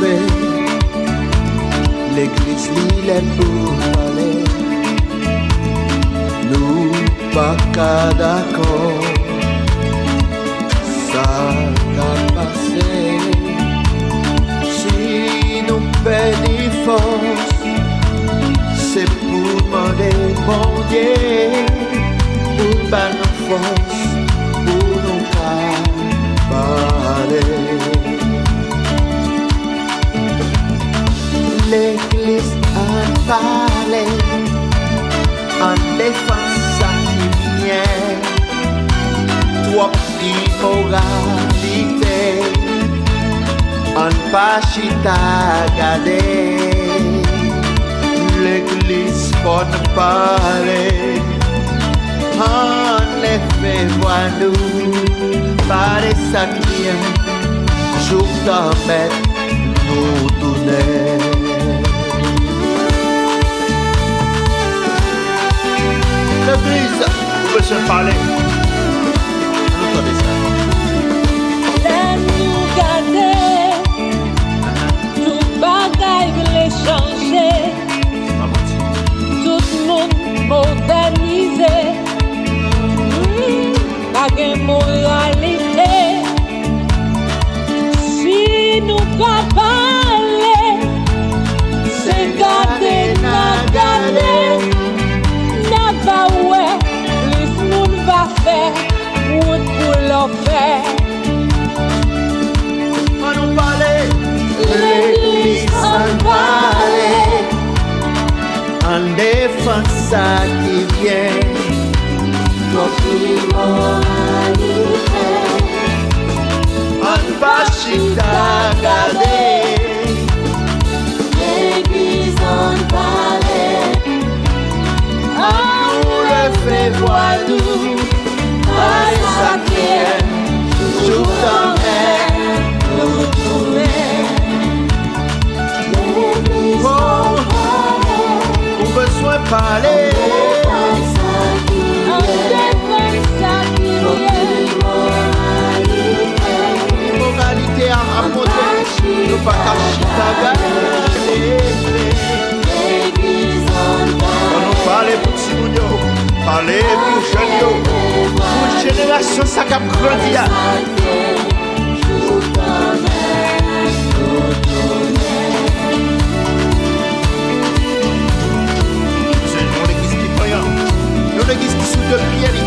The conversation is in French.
trompé. L'église l'île est pour parler. Nous pas qu'à d'accord. Ça a passé. Si nous perdons force, c'est pour demander mon Dieu pour battre nos forces, pour nous parler. L'église a parlé en défense à qui vient. Trop d'immoralité en pas chita garder. L'église bonne parler en effet voir nous par les sacriens jour d'en mettre nous donner. L'église peut se parler. Nous connaissons ça. Nous garder, tout bagaille voulait changer. Tout le monde modernisé, pas de moralité. Si nous pas parler, c'est garder, n'a pas ouais, les monde va faire, ou pour leur faire. On nous parlait, L'église en parlait. en défense à qui vient. En pas chita garder. L'église en parlait. Nous le fait voir nous par les sacriens jour d'en mettre nous tourner. Oh, on besoin de parler. Moralité à monter, nous pas cacher ta garder. On nous parle pour Simounio, parler pour Janio, pour une génération ça qui a grandi. C'est l'église qui est voyante, l'église qui sous deux pieds.